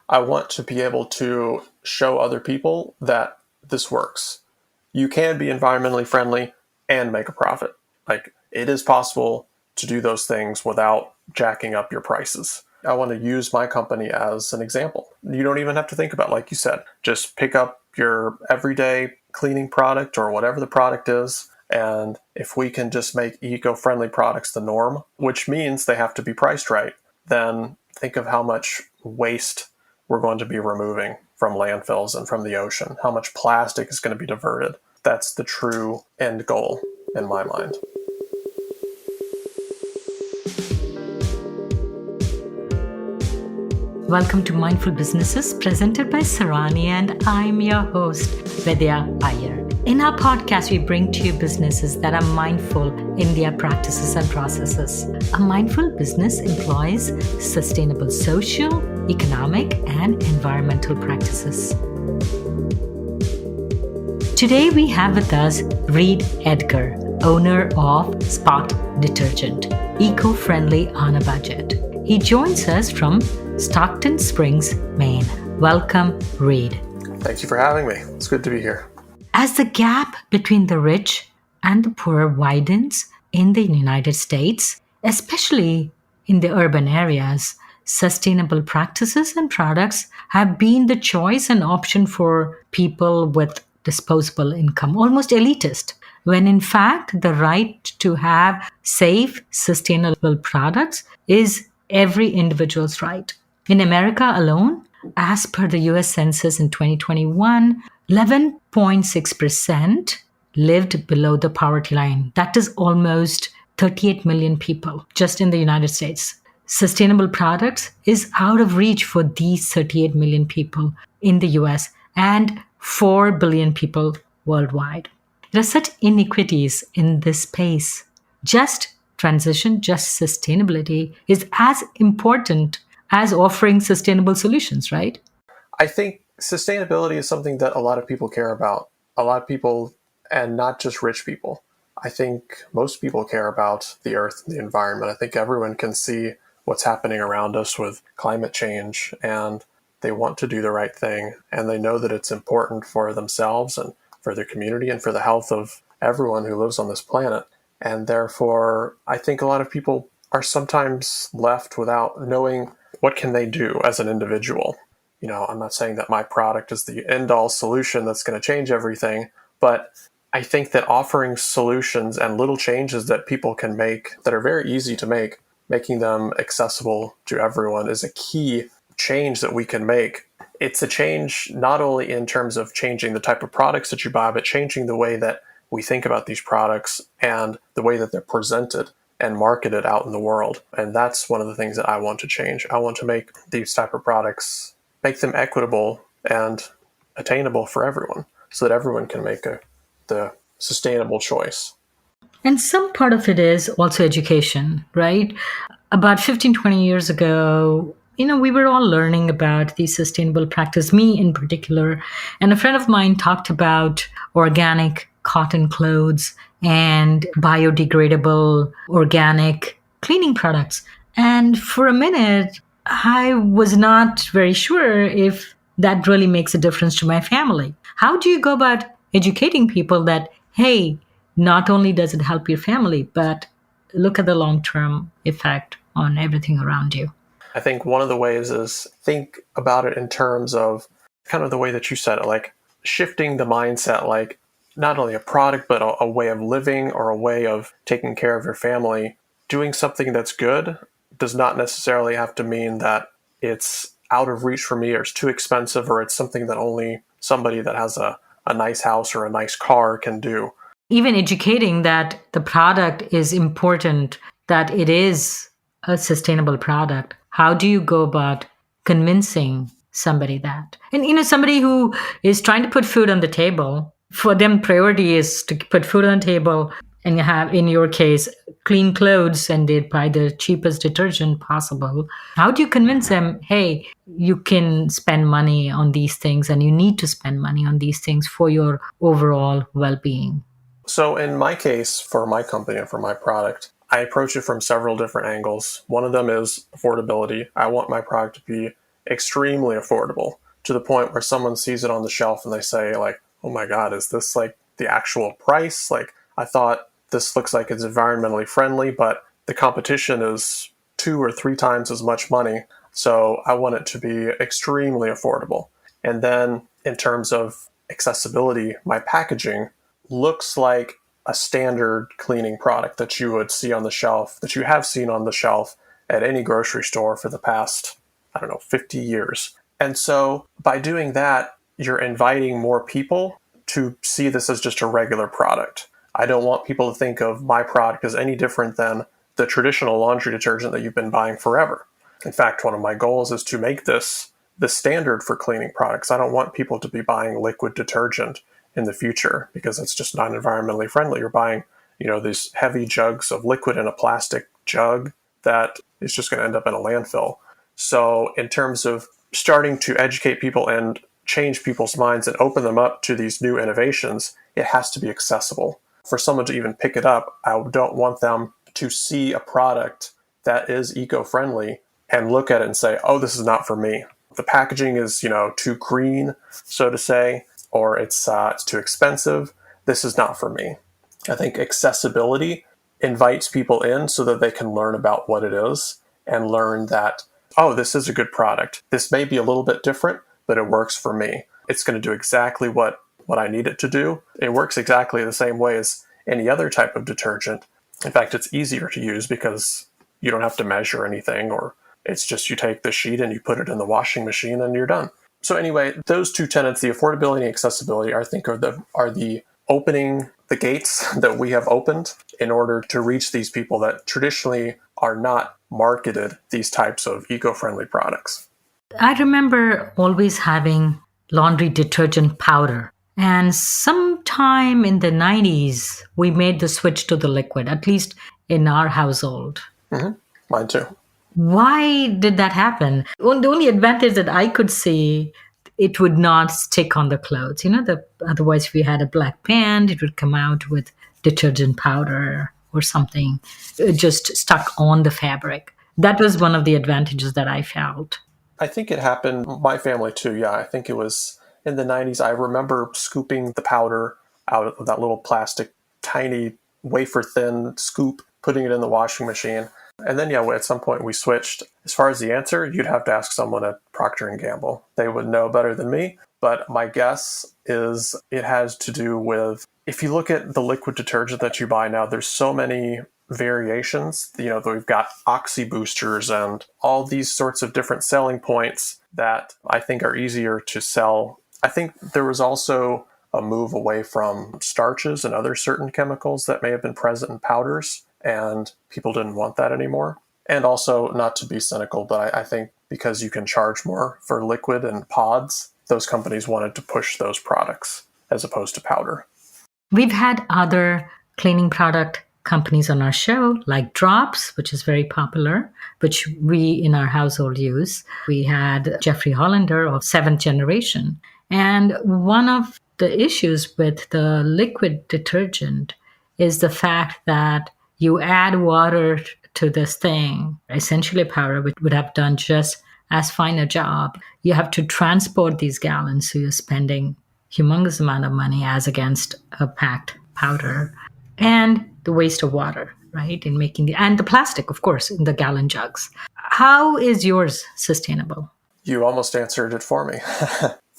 I want to be able to show other people that this works. You can be environmentally friendly and make a profit. Like, it is possible to do those things without jacking up your prices. I want to use my company as an example. You don't even have to think about, like you said, just pick up your everyday cleaning product or whatever the product is. And if we can just make eco-friendly products the norm, which means they have to be priced right, then think of how much waste we're going to be removing from landfills and from the ocean, how much plastic is going to be diverted. That's the true end goal in my mind. Welcome to Mindful Businesses, presented by Sarani, and I'm your host, Vidya Iyer. In our podcast, we bring to you businesses that are mindful in their practices and processes. A mindful business employs sustainable social, economic, and environmental practices. Today, we have with us Reed Edgar, owner of Spot Detergent, eco-friendly on a budget. He joins us from Stockton Springs, Maine. Welcome, Reed. Thank you for having me. It's good to be here. As the gap between the rich and the poor widens in the United States, especially in the urban areas, sustainable practices and products have been the choice and option for people with disposable income, almost elitist, when in fact the right to have safe, sustainable products is every individual's right. In America alone, as per the US Census in 2021, 11.6% lived below the poverty line. That is almost 38 million people just in the United States. Sustainable products is out of reach for these 38 million people in the US and 4 billion people worldwide. There are such inequities in this space. Just transition, just sustainability is as important as offering sustainable solutions, right? I think sustainability is something that a lot of people care about. A lot of people, and not just rich people. I think most people care about the earth and the environment. I think everyone can see what's happening around us with climate change, and they want to do the right thing. And they know that it's important for themselves and for their community and for the health of everyone who lives on this planet. And therefore, I think a lot of people are sometimes left without knowing what can they do as an individual. You know, I'm not saying that my product is the end-all solution that's going to change everything, but I think that offering solutions and little changes that people can make that are very easy to make, making them accessible to everyone is a key change that we can make. It's a change not only in terms of changing the type of products that you buy, but changing the way that we think about these products and the way that they're presented and marketed out in the world. And that's one of the things that I want to change. I want to make these type of products, make them equitable and attainable for everyone so that everyone can make the sustainable choice. And some part of it is also education, right? About 15, 20 years ago, we were all learning about the sustainable practice, me in particular. And a friend of mine talked about organic cotton clothes and biodegradable organic cleaning products. And for a minute, I was not very sure if that really makes a difference to my family. How do you go about educating people that, hey, not only does it help your family, but look at the long-term effect on everything around you? I think one of the ways is think about it in terms of kind of the way that you said it, like shifting the mindset, like not only a product, but a way of living or a way of taking care of your family. Doing something that's good does not necessarily have to mean that it's out of reach for me or it's too expensive or it's something that only somebody that has a nice house or a nice car can do. Even educating that the product is important, that it is a sustainable product. How do you go about convincing somebody that? And somebody who is trying to put food on the table, for them priority is to put food on the table and you have, in your case, clean clothes and they buy the cheapest detergent possible. How do you convince them, hey, you can spend money on these things and you need to spend money on these things for your overall well-being? So in my case, for my company and for my product, I approach it from several different angles. One of them is affordability. I want my product to be extremely affordable to the point where someone sees it on the shelf and they say, like, oh my God, is this like the actual price? Like, I thought this looks like it's environmentally friendly, but the competition is 2 or 3 times as much money. So I want it to be extremely affordable. And then in terms of accessibility, my packaging looks like a standard cleaning product that you would see on the shelf, that you have seen on the shelf at any grocery store for the past, I don't know, 50 years. And so by doing that, you're inviting more people to see this as just a regular product. I don't want people to think of my product as any different than the traditional laundry detergent that you've been buying forever. In fact, one of my goals is to make this the standard for cleaning products. I don't want people to be buying liquid detergent in the future because it's just not environmentally friendly. You're buying, these heavy jugs of liquid in a plastic jug that is just going to end up in a landfill. So in terms of starting to educate people and change people's minds and open them up to these new innovations, it has to be accessible. For someone to even pick it up, I don't want them to see a product that is eco-friendly and look at it and say, oh, this is not for me. The packaging is, too green, so to say, or it's too expensive. This is not for me. I think accessibility invites people in so that they can learn about what it is and learn that, oh, this is a good product. This may be a little bit different, but it works for me. It's going to do exactly what I need it to do. It works exactly the same way as any other type of detergent. In fact, it's easier to use because you don't have to measure anything, or it's just you take the sheet and you put it in the washing machine and you're done. So anyway, those two tenets, the affordability and accessibility, I think are the opening the gates that we have opened in order to reach these people that traditionally are not marketed these types of eco-friendly products. I remember always having laundry detergent powder. And sometime in the 90s, we made the switch to the liquid, at least in our household. Mm-hmm. Mine too. Why did that happen? Well, the only advantage that I could see, it would not stick on the clothes. Otherwise, if you had a black pant, it would come out with detergent powder or something just stuck on the fabric. That was one of the advantages that I felt. I think it happened, my family too, yeah. I think it was in the 90s. I remember scooping the powder out of that little plastic, tiny, wafer-thin scoop, putting it in the washing machine. And then, yeah, at some point we switched. As far as the answer, you'd have to ask someone at Procter & Gamble. They would know better than me. But my guess is it has to do with, if you look at the liquid detergent that you buy now, there's so many variations. We've got oxy boosters and all these sorts of different selling points that I think are easier to sell. I think there was also a move away from starches and other certain chemicals that may have been present in powders, and people didn't want that anymore. And also, not to be cynical, but I think because you can charge more for liquid and pods, those companies wanted to push those products as opposed to powder. We've had other cleaning product companies on our show, like Drops, which is very popular, which we in our household use. We had Jeffrey Hollander of Seventh Generation. And one of the issues with the liquid detergent is the fact that you add water to this thing, essentially a powder, which would have done just as fine a job. You have to transport these gallons, so you're spending humongous amount of money as against a packed powder. And the waste of water, right, in making and the plastic, of course, in the gallon jugs. How is yours sustainable? You almost answered it for me.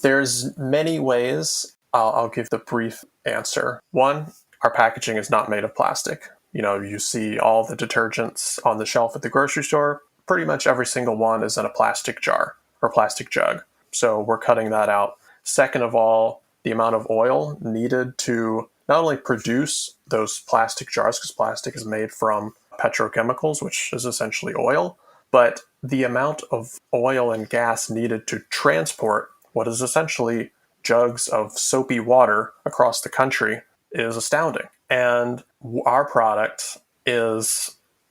There's many ways. I'll give the brief answer. One, our packaging is not made of plastic. You see all the detergents on the shelf at the grocery store. Pretty much every single one is in a plastic jar or plastic jug. So we're cutting that out. Second of all, the amount of oil needed to not only produce those plastic jars, because plastic is made from petrochemicals, which is essentially oil, but the amount of oil and gas needed to transport what is essentially jugs of soapy water across the country is astounding. And our product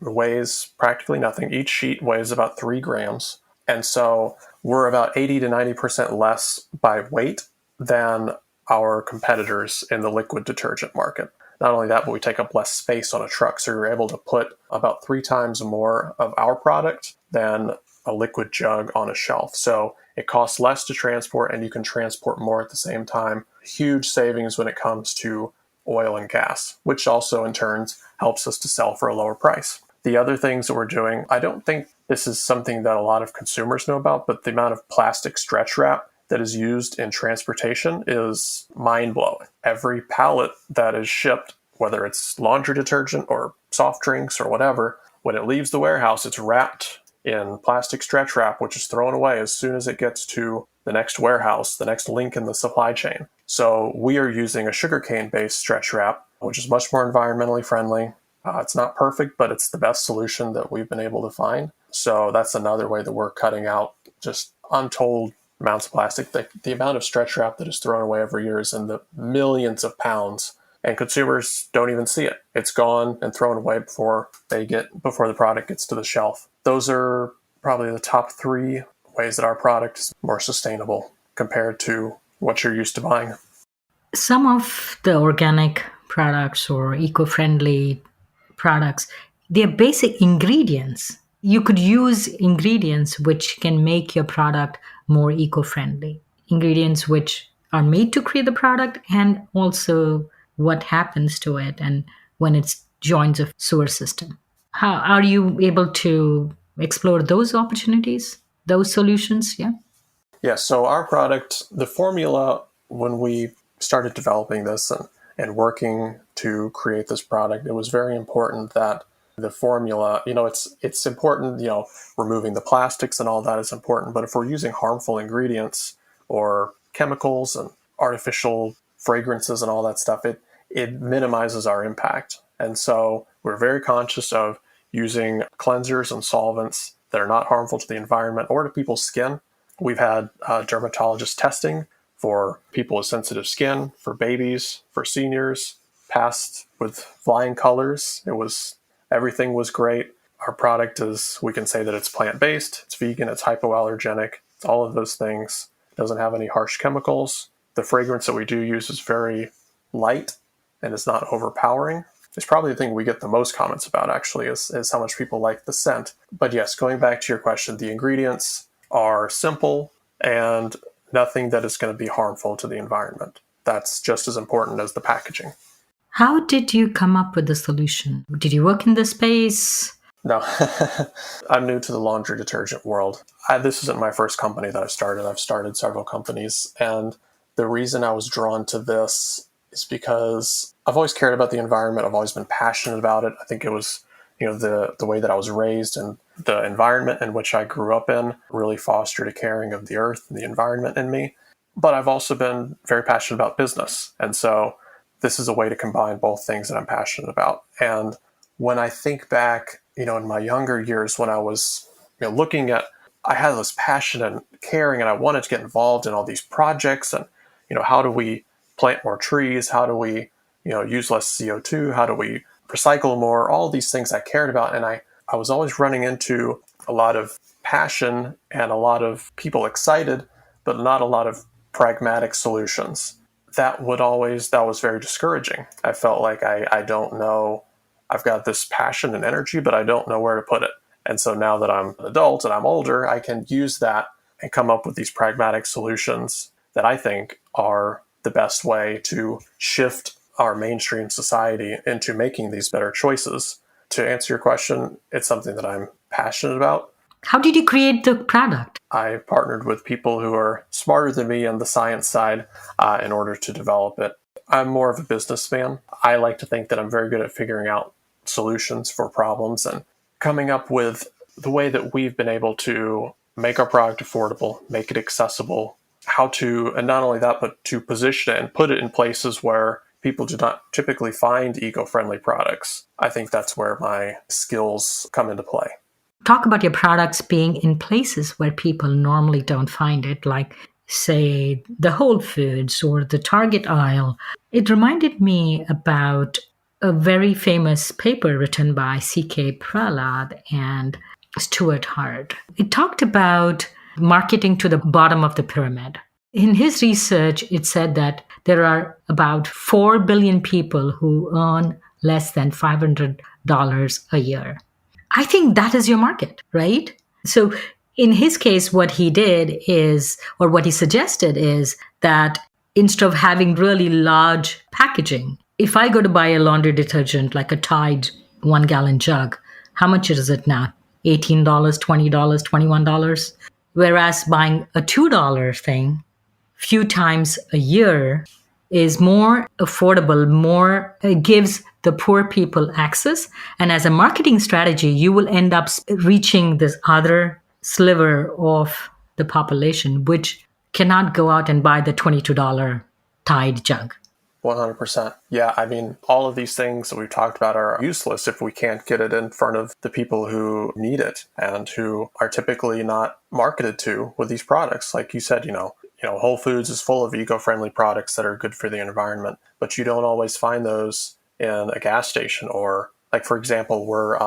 weighs practically nothing. Each sheet weighs about 3 grams. And so we're about 80 to 90% less by weight than our competitors in the liquid detergent market. Not only that, but we take up less space on a truck. So you're able to put about 3 times more of our product than a liquid jug on a shelf. So it costs less to transport and you can transport more at the same time. Huge savings when it comes to oil and gas, which also in turn helps us to sell for a lower price. The other things that we're doing, I don't think this is something that a lot of consumers know about, but the amount of plastic stretch wrap that is used in transportation is mind blowing. Every pallet that is shipped, whether it's laundry detergent or soft drinks or whatever, when it leaves the warehouse, it's wrapped in plastic stretch wrap, which is thrown away as soon as it gets to the next warehouse, the next link in the supply chain. So we are using a sugarcane based stretch wrap, which is much more environmentally friendly. It's not perfect, but it's the best solution that we've been able to find. So that's another way that we're cutting out just untold amounts of plastic. The amount of stretch wrap that is thrown away every year is in the millions of pounds, and consumers don't even see it. It's gone and thrown away before the product gets to the shelf. Those are probably the top three ways that our product is more sustainable compared to what you're used to buying. Some of the organic products or eco-friendly products, they're basic ingredients. You could use ingredients which can make your product more eco-friendly. Ingredients which are made to create the product and also what happens to it and when it joins a sewer system. How are you able to explore those opportunities, those solutions? Yeah. Yeah, so our product, the formula, when we started developing this and working to create this product, it was very important that the formula, it's important, removing the plastics and all that is important. But if we're using harmful ingredients or chemicals and artificial fragrances and all that stuff, it minimizes our impact. And so we're very conscious of using cleansers and solvents that are not harmful to the environment or to people's skin. We've had dermatologist testing for people with sensitive skin, for babies, for seniors, passed with flying colors. Everything was great. Our product we can say that it's plant-based, it's vegan, it's hypoallergenic, it's all of those things. It doesn't have any harsh chemicals. The fragrance that we do use is very light and it's not overpowering. It's probably the thing we get the most comments about, actually, is how much people like the scent. But yes, going back to your question, the ingredients are simple and nothing that is going to be harmful to the environment. That's just as important as the packaging. How did you come up with the solution? Did you work in this space? No, I'm new to the laundry detergent world. This isn't my first company that I've started. I've started several companies. And the reason I was drawn to this is because I've always cared about the environment. I've always been passionate about it. I think it was, the way that I was raised and the environment in which I grew up in really fostered a caring of the earth and the environment in me. But I've also been very passionate about business. And so this is a way to combine both things that I'm passionate about. And when I think back, in my younger years when I was looking at, I had this passion and caring and I wanted to get involved in all these projects and, how do we plant more trees? How do we, use less CO2? How do we recycle more? All these things I cared about. And I was always running into a lot of passion and a lot of people excited, but not a lot of pragmatic solutions. That was very discouraging. I felt like I don't know, I've got this passion and energy, but I don't know where to put it. And so now that I'm an adult and I'm older, I can use that and come up with these pragmatic solutions that I think are the best way to shift our mainstream society into making these better choices. To answer your question, it's something that I'm passionate about. How did you create the product? I partnered with people who are smarter than me on the science side in order to develop it. I'm more of a businessman. I like to think that I'm very good at figuring out solutions for problems and coming up with the way that we've been able to make our product affordable, make it accessible, and not only that, but to position it and put it in places where people do not typically find eco-friendly products. I think that's where my skills come into play. Talk about your products being in places where people normally don't find it, like, say, the Whole Foods or the Target aisle. It reminded me about a very famous paper written by C.K. Prahlad and Stuart Hart. It talked about marketing to the bottom of the pyramid. In his research, it said that there are about 4 billion people who earn less than $500 a year. I think that is your market, right? So In his case, what he did is, or what he suggested is that instead of having really large packaging, if I go to buy a laundry detergent like a Tide 1 gallon jug, how much is it now? $18, $20, $21. Whereas buying a $2 thing few times a year is more affordable, more it gives the poor people access. And as a marketing strategy, you will end up reaching this other sliver of the population, which cannot go out and buy the $22 Tide jug. 100%. Yeah, I mean, all of these things that we've talked about are useless if we can't get it in front of the people who need it and who are typically not marketed to with these products. Like you said, Whole Foods is full of eco-friendly products that are good for the environment, but you don't always find those in a gas station. Or, like, for example, we're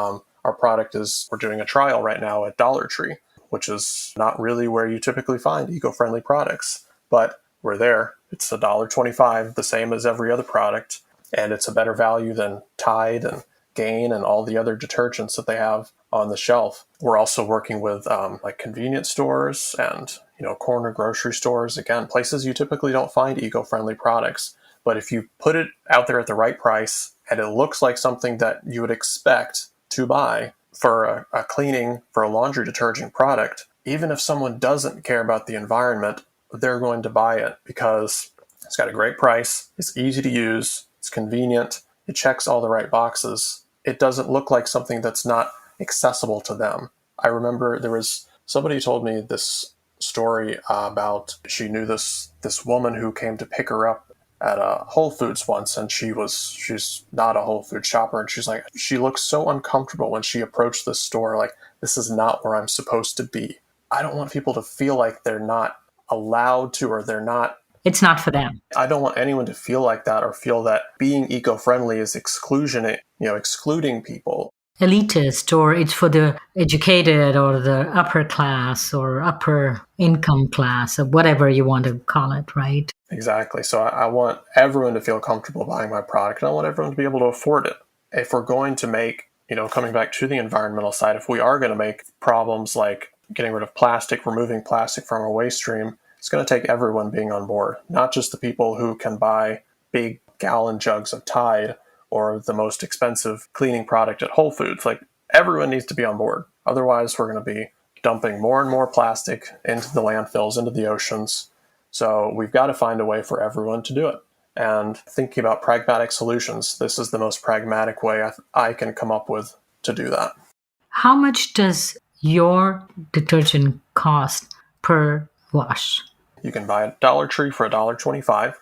doing a trial right now at Dollar Tree, which is not really where you typically find eco-friendly products, but we're there. It's $1.25, the same as every other product, and it's a better value than Tide and Gain and all the other detergents that they have on the shelf. We're also working with like convenience stores and corner grocery stores. Again, places you typically don't find eco-friendly products, but if you put it out there at the right price and it looks like something that you would expect to buy for a laundry detergent product, even if someone doesn't care about the environment, they're going to buy it because it's got a great price, it's easy to use, it's convenient, it checks all the right boxes. It doesn't look like something that's not accessible to them. I remember there was somebody who told me this story about she knew this woman who came to pick her up at a Whole Foods once, and she's not a Whole Foods shopper, and she's like, she looked so uncomfortable when she approached this store, like, this is not where I'm supposed to be. I don't want people to feel like they're not allowed to, or they're not, It's not for them. I don't want anyone to feel like that or feel that being eco-friendly is excluding people. Elitist, or it's for the educated or the upper class or upper income class or whatever you want to call it, right? Exactly. So I want everyone to feel comfortable buying my product, and I want everyone to be able to afford it. If we're going to make, coming back to the environmental side, if we are going to make problems like getting rid of plastic, removing plastic from our waste stream, it's going to take everyone being on board, not just the people who can buy big gallon jugs of Tide or the most expensive cleaning product at Whole Foods. Like, everyone needs to be on board. Otherwise, we're going to be dumping more and more plastic into the landfills, into the oceans. So we've got to find a way for everyone to do it. And thinking about pragmatic solutions, this is the most pragmatic way I can come up with to do that. How much does your detergent cost per wash? You can buy at Dollar Tree for $1.25.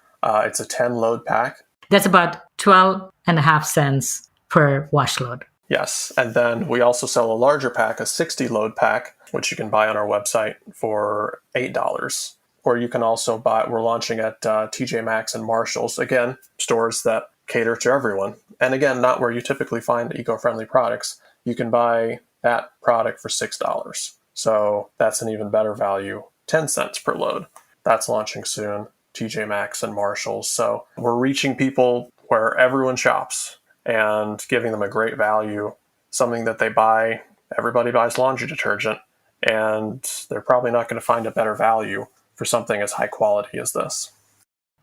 It's a 10 load pack. That's about 12.5 cents per wash load. Yes. And then we also sell a larger pack, a 60 load pack, which you can buy on our website for $8. Or you can also buy, we're launching at TJ Maxx and Marshall's, again, stores that cater to everyone. And again, not where you typically find eco-friendly products. You can buy that product for $6. So that's an even better value, 10 cents per load. That's launching soon, TJ Maxx and Marshall's. So we're reaching people where everyone shops and giving them a great value, something that they buy. Everybody buys laundry detergent, and they're probably not going to find a better value for something as high quality as this.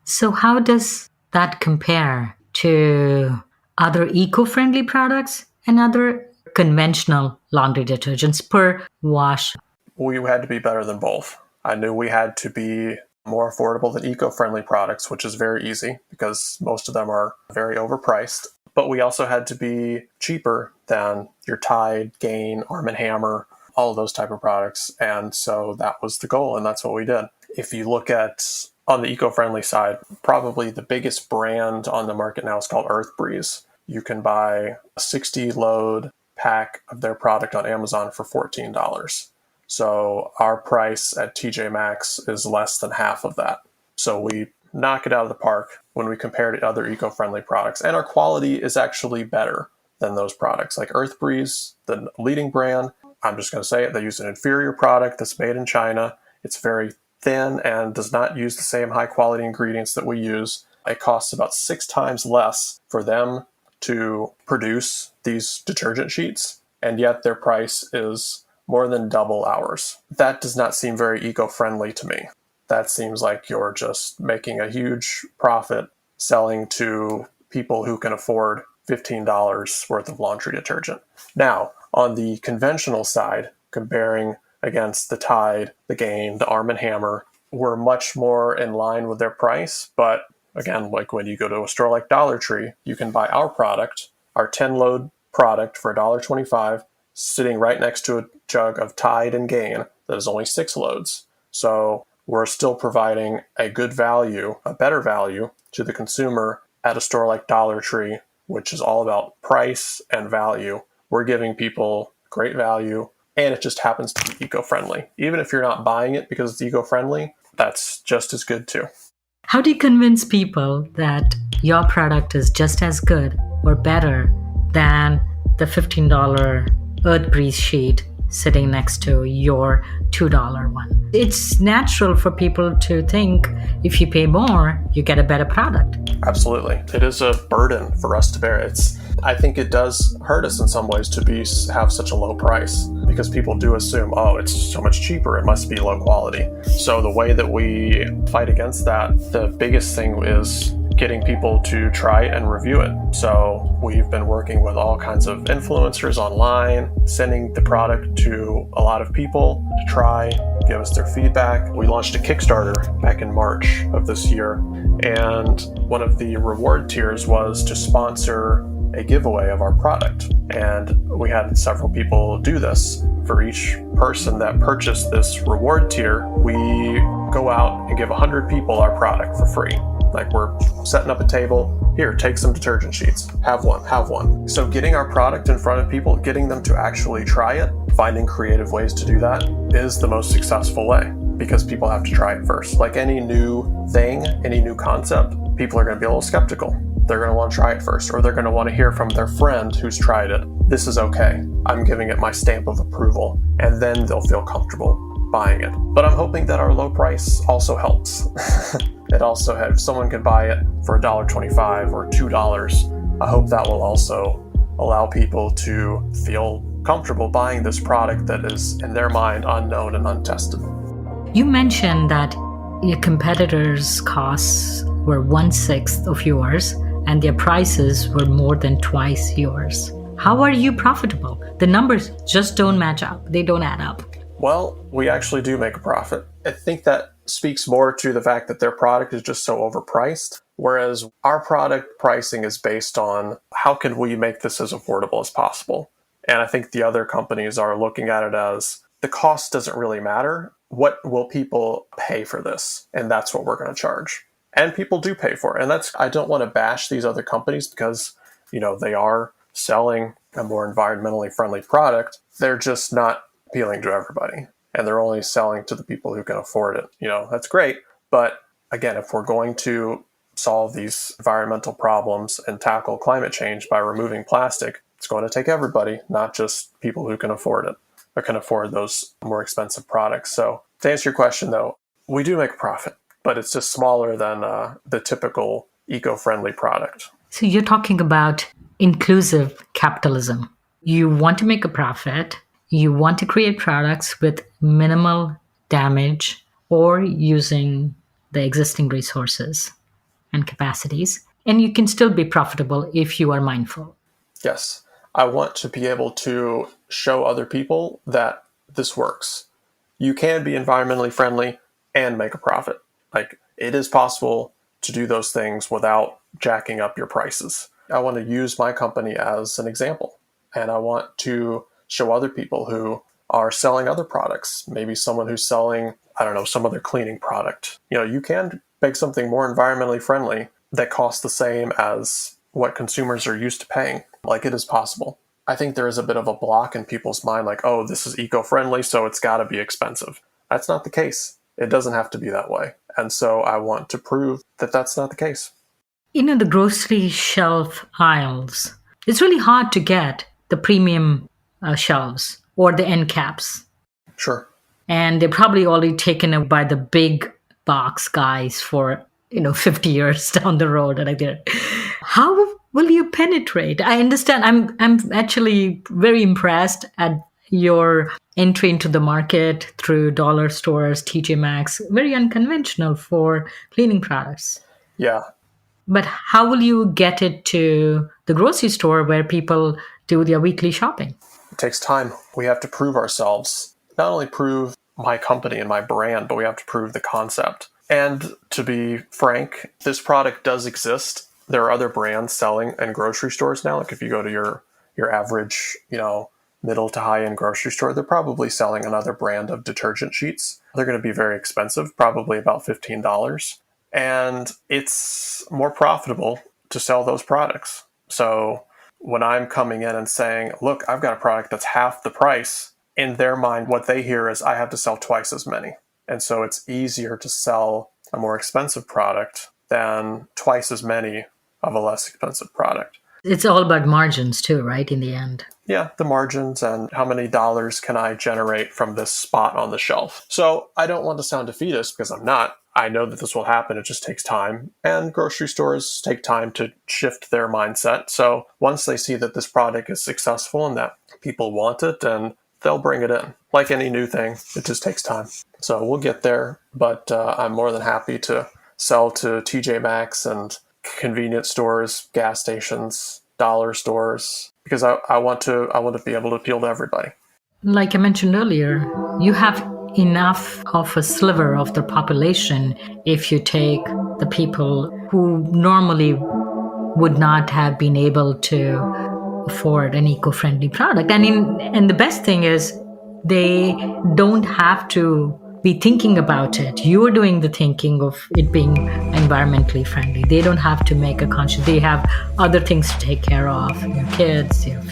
So how does that compare to other eco-friendly products and other conventional laundry detergents per wash? We had to be better than both. I knew we had to be more affordable than eco-friendly products, which is very easy because most of them are very overpriced. But we also had to be cheaper than your Tide, Gain, Arm & Hammer, all of those type of products. And so that was the goal, and that's what we did. If you look at, on the eco-friendly side, probably the biggest brand on the market now is called Earth Breeze. You can buy a 60 load pack of their product on Amazon for $14. So our price at TJ Maxx is less than half of that. So we knock it out of the park when we compare to other eco-friendly products. And our quality is actually better than those products. Like Earth Breeze, the leading brand, I'm just going to say it, they use an inferior product that's made in China. It's very thin and does not use the same high quality ingredients that we use. It costs about 6 times less for them to produce these detergent sheets, and yet their price is more than double ours. That does not seem very eco-friendly to me. That seems like you're just making a huge profit selling to people who can afford $15 worth of laundry detergent. Now, on the conventional side, comparing against the Tide, the Gain, the Arm & Hammer, we're much more in line with their price. But again, like when you go to a store like Dollar Tree, you can buy our product, our 10-load product for $1.25, sitting right next to a jug of Tide and Gain that is only 6 loads. So we're still providing a good value, a better value to the consumer at a store like Dollar Tree, which is all about price and value. We're giving people great value, and it just happens to be eco-friendly. Even if you're not buying it because it's eco-friendly, that's just as good too. How do you convince people that your product is just as good or better than the $15 Earth Breeze sheet sitting next to your $2 one? It's natural for people to think if you pay more, you get a better product. Absolutely. It is a burden for us to bear. I think it does hurt us in some ways to have such a low price, because people do assume, oh, it's so much cheaper, it must be low quality. So the way that we fight against that, the biggest thing is getting people to try it and review it. So we've been working with all kinds of influencers online, sending the product to a lot of people to try, give us their feedback. We launched a Kickstarter back in March of this year, and one of the reward tiers was to sponsor a giveaway of our product. And we had several people do this. For each person that purchased this reward tier, we go out and give 100 people our product for free. Like, we're setting up a table, here, take some detergent sheets, have one. So getting our product in front of people, getting them to actually try it, finding creative ways to do that is the most successful way, because people have to try it first. Like any new thing, any new concept, people are going to be a little skeptical. They're going to want to try it first, or they're going to want to hear from their friend who's tried it. This is okay. I'm giving it my stamp of approval, and then they'll feel comfortable buying it. But I'm hoping that our low price also helps. It also, if someone can buy it for $1.25 or $2, I hope that will also allow people to feel comfortable buying this product that is, in their mind, unknown and untested. You mentioned that your competitors' costs were 1/6 of yours, and their prices were more than twice yours. How are you profitable? The numbers just don't match up. They don't add up. Well, we actually do make a profit. I think that speaks more to the fact that their product is just so overpriced, whereas our product pricing is based on how can we make this as affordable as possible. And I think the other companies are looking at it as the cost doesn't really matter. What will people pay for this? And that's what we're going to charge. And people do pay for it. And I don't want to bash these other companies because, they are selling a more environmentally friendly product. They're just not appealing to everybody. And they're only selling to the people who can afford it. That's great. But again, if we're going to solve these environmental problems and tackle climate change by removing plastic, it's going to take everybody, not just people who can afford it or can afford those more expensive products. So to answer your question, though, we do make a profit, but it's just smaller than the typical eco-friendly product. So you're talking about inclusive capitalism. You want to make a profit. You want to create products with minimal damage or using the existing resources and capacities. And you can still be profitable if you are mindful. Yes. I want to be able to show other people that this works. You can be environmentally friendly and make a profit. Like, it is possible to do those things without jacking up your prices. I want to use my company as an example. And I want to show other people who are selling other products. Maybe someone who's selling, some other cleaning product. You can make something more environmentally friendly that costs the same as what consumers are used to paying. Like, it is possible. I think there is a bit of a block in people's mind, like, oh, this is eco-friendly, so it's got to be expensive. That's not the case. It doesn't have to be that way. And so I want to prove that that's not the case. The grocery shelf aisles, it's really hard to get the premium shelves or the end caps. Sure. And they're probably already taken up by the big box guys for 50 years down the road. And how will you penetrate? I understand. I'm actually very impressed at your entry into the market through dollar stores, TJ Maxx, very unconventional for cleaning products. Yeah, But how will you get it to the grocery store where people do their weekly shopping? it takes time. We have to prove ourselves. Not only prove my company and my brand, but we have to prove the concept. And to be frank, this product does exist. There are other brands selling in grocery stores now. Like if you go to your average, middle to high end grocery store, they're probably selling another brand of detergent sheets. They're going to be very expensive, probably about $15. And it's more profitable to sell those products. So when I'm coming in and saying, look, I've got a product that's half the price, in their mind, what they hear is I have to sell twice as many. And so it's easier to sell a more expensive product than twice as many of a less expensive product. It's all about margins too, right? In the end. Yeah, the margins and how many dollars can I generate from this spot on the shelf. So I don't want to sound defeatist because I'm not. I know that this will happen. It just takes time. And grocery stores take time to shift their mindset. So once they see that this product is successful and that people want it, then they'll bring it in. Like any new thing, it just takes time. So we'll get there. But I'm more than happy to sell to TJ Maxx and convenience stores, gas stations, dollar stores, because I want to be able to appeal to everybody. Like I mentioned earlier, you have enough of a sliver of the population if you take the people who normally would not have been able to afford an eco-friendly product. And the best thing is they don't have to be thinking about it. You're doing the thinking of it being environmentally friendly. They don't have to make a conscious. They have other things to take care of. Your kids, they're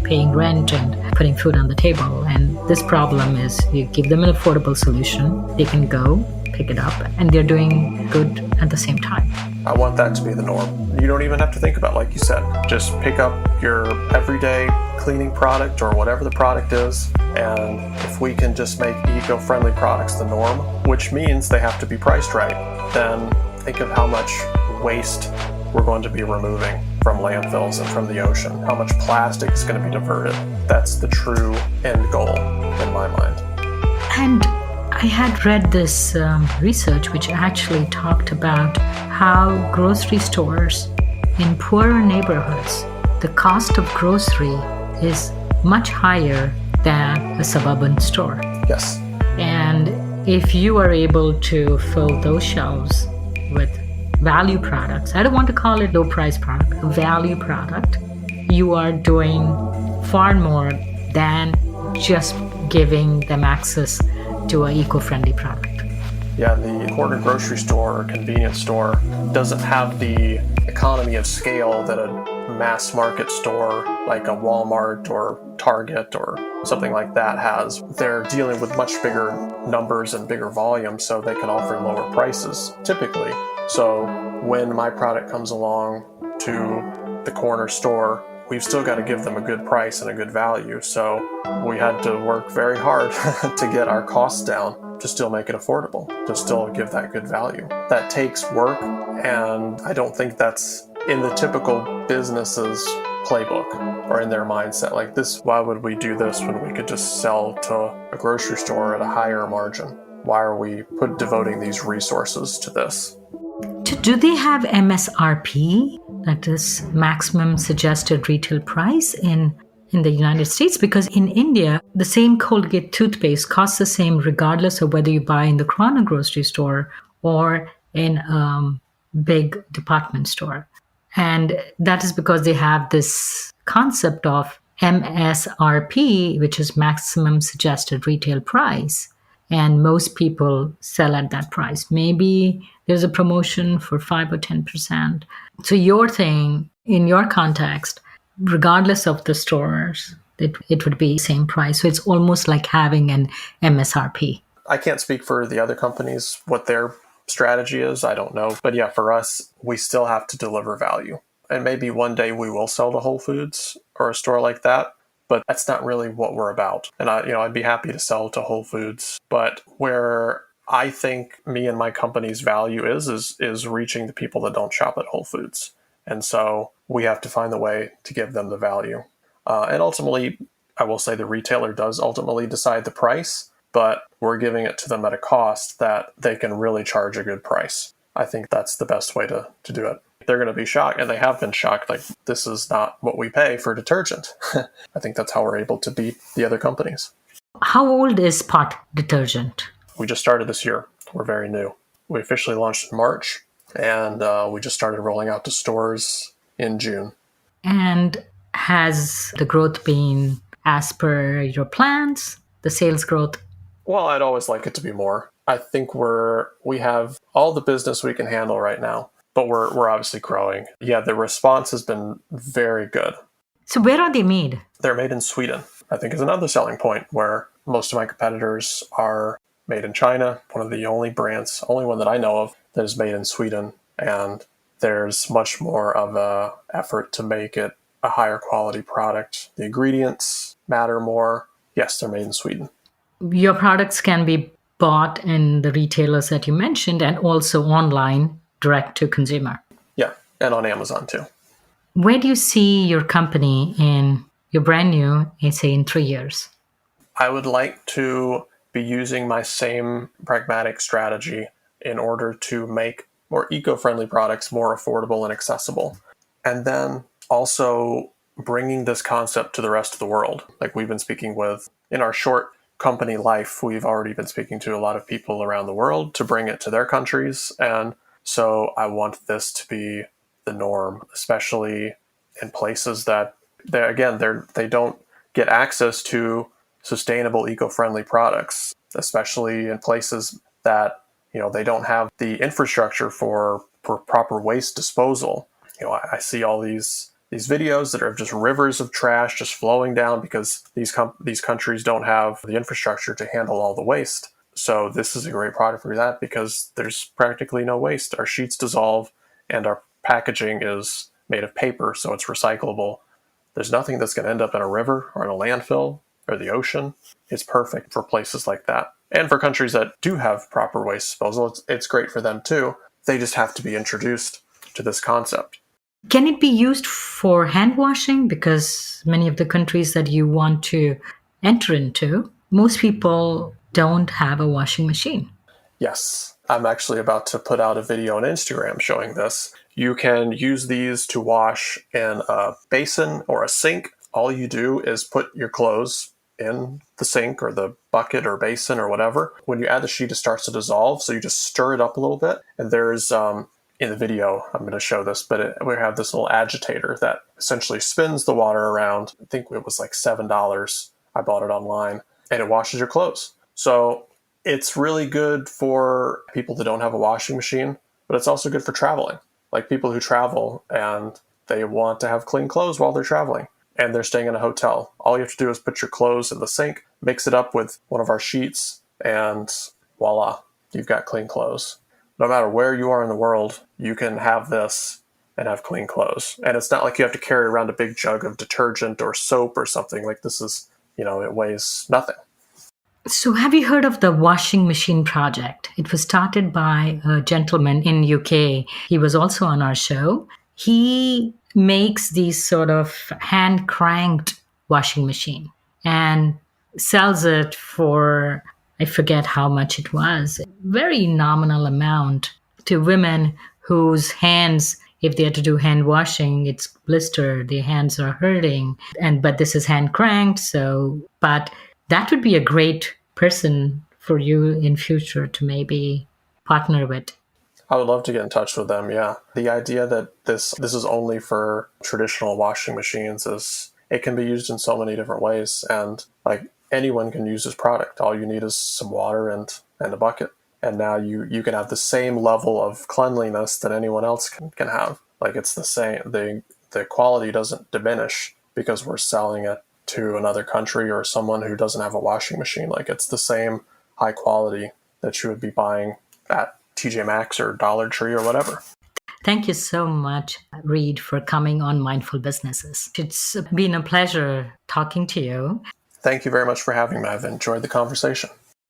paying rent and putting food on the table. And this problem is you give them an affordable solution. They can go pick it up, and they're doing good at the same time. I want that to be the norm. You don't even have to think about it, like you said. Just pick up your everyday cleaning product or whatever the product is, and if we can just make eco-friendly products the norm, which means they have to be priced right, then think of how much waste we're going to be removing from landfills and from the ocean, how much plastic is going to be diverted. That's the true end goal in my mind. And I had read this research which actually talked about how grocery stores in poorer neighborhoods, the cost of grocery is much higher than a suburban store. Yes. And if you are able to fill those shelves with value products, I don't want to call it low price product, a value product, you are doing far more than just giving them access to an eco-friendly product. Yeah, the corner grocery store or convenience store doesn't have the economy of scale that a mass market store like a Walmart or Target or something like that has. They're dealing with much bigger numbers and bigger volumes, so they can offer lower prices typically. So when my product comes along to the corner store, we've still got to give them a good price and a good value. So we had to work very hard to get our costs down to still make it affordable, to still give that good value. That takes work, and I don't think that's in the typical business's playbook or in their mindset. Like this, why would we do this when we could just sell to a grocery store at a higher margin? Why are we devoting these resources to this? Do they have MSRP, that is maximum suggested retail price, in the United States? Because in India, the same Colgate toothpaste costs the same regardless of whether you buy in the corner grocery store or in a big department store. And that is because they have this concept of MSRP, which is maximum suggested retail price. And most people sell at that price. Maybe there's a promotion for 5 or 10%. So your thing, in your context, regardless of the stores, it would be the same price. So it's almost like having an MSRP. I can't speak for the other companies, what their strategy is. I don't know. But yeah, for us, we still have to deliver value. And maybe one day we will sell to Whole Foods or a store like that. But that's not really what we're about. And I'd be happy to sell to Whole Foods. But where I think me and my company's value is reaching the people that don't shop at Whole Foods. And so we have to find the way to give them the value. And ultimately, I will say the retailer does ultimately decide the price, but we're giving it to them at a cost that they can really charge a good price. I think that's the best way to do it. They're going to be shocked, and they have been shocked. Like, this is not what we pay for detergent. I think that's how we're able to beat the other companies. How old is pot detergent? We just started this year. We're very new. We officially launched in March, and we just started rolling out to stores in June. And has the growth been as per your plans, the sales growth? Well, I'd always like it to be more. I think we have all the business we can handle right now, but we're obviously growing. Yeah, the response has been very good. So where are they made? They're made in Sweden, I think is another selling point, where most of my competitors are made in China. One of the only brands, only one that I know of, that is made in Sweden. And there's much more of a effort to make it a higher quality product. The ingredients matter more. Yes, they're made in Sweden. Your products can be bought in the retailers that you mentioned and also online, direct to consumer. Yeah, and on Amazon too. Where do you see your company in your brand new, say, in 3 years? I would like to be using my same pragmatic strategy in order to make more eco-friendly products more affordable and accessible. And then also bringing this concept to the rest of the world. Like, we've been speaking with, in our short company life, we've already been speaking to a lot of people around the world to bring it to their countries. And so I want this to be the norm, especially in places that they don't get access to sustainable, eco-friendly products, especially in places that, they don't have the infrastructure for proper waste disposal. I see all these videos that are just rivers of trash just flowing down because these countries don't have the infrastructure to handle all the waste. So this is a great product for that because there's practically no waste. Our sheets dissolve and our packaging is made of paper, so it's recyclable. There's nothing that's going to end up in a river or in a landfill or the ocean. It's perfect for places like that. And for countries that do have proper waste disposal, it's great for them too. They just have to be introduced to this concept. Can it be used for hand washing? Because many of the countries that you want to enter into, most people don't have a washing machine. Yes, I'm actually about to put out a video on Instagram showing this. You can use these to wash in a basin or a sink. All you do is put your clothes in the sink or the bucket or basin or whatever. When you add the sheet, it starts to dissolve. So you just stir it up a little bit. And there's, in the video, I'm going to show this, but we have this little agitator that essentially spins the water around. I think it was like $7. I bought it online, and it washes your clothes. So it's really good for people that don't have a washing machine, but it's also good for traveling. Like people who travel and they want to have clean clothes while they're traveling and they're staying in a hotel. All you have to do is put your clothes in the sink, mix it up with one of our sheets, and voila, you've got clean clothes. No matter where you are in the world, you can have this and have clean clothes. And it's not like you have to carry around a big jug of detergent or soap or something. Like this is, it weighs nothing. So have you heard of the washing machine project? It was started by a gentleman in UK. He was also on our show. He makes these sort of hand cranked washing machine and sells it for, I forget how much it was, very nominal amount to women whose hands, if they had to do hand washing, it's blistered, their hands are hurting. But this is hand cranked, but that would be a great person for you in future to maybe partner with. I would love to get in touch with them, yeah. The idea that this is only for traditional washing machines is it can be used in so many different ways, and like anyone can use this product. All you need is some water and a bucket. And now you can have the same level of cleanliness that anyone else can have. Like it's the same, the quality doesn't diminish because we're selling it to another country or someone who doesn't have a washing machine. Like it's the same high quality that you would be buying at TJ Maxx or Dollar Tree or whatever. Thank you so much, Reed, for coming on Mindful Businesses. It's been a pleasure talking to you. Thank you very much for having me. I've enjoyed the conversation.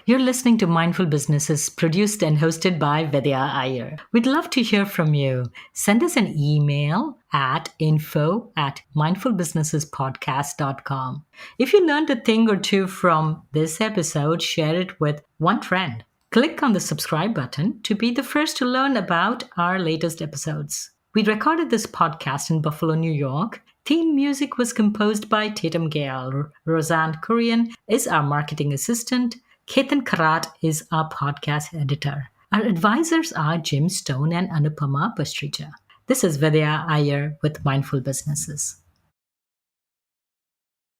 You're listening to Mindful Businesses, produced and hosted by Vidya Iyer. We'd love to hear from you. Send us an email at info@mindfulbusinessespodcast.com. If you learned a thing or two from this episode, share it with one friend. Click on the subscribe button to be the first to learn about our latest episodes. We recorded this podcast in Buffalo, New York. Theme music was composed by Tatum Gale. Roseanne Kurian is our marketing assistant. Ketan Karat is our podcast editor. Our advisors are Jim Stone and Anupama Pastrija. This is Vidya Iyer with Mindful Businesses.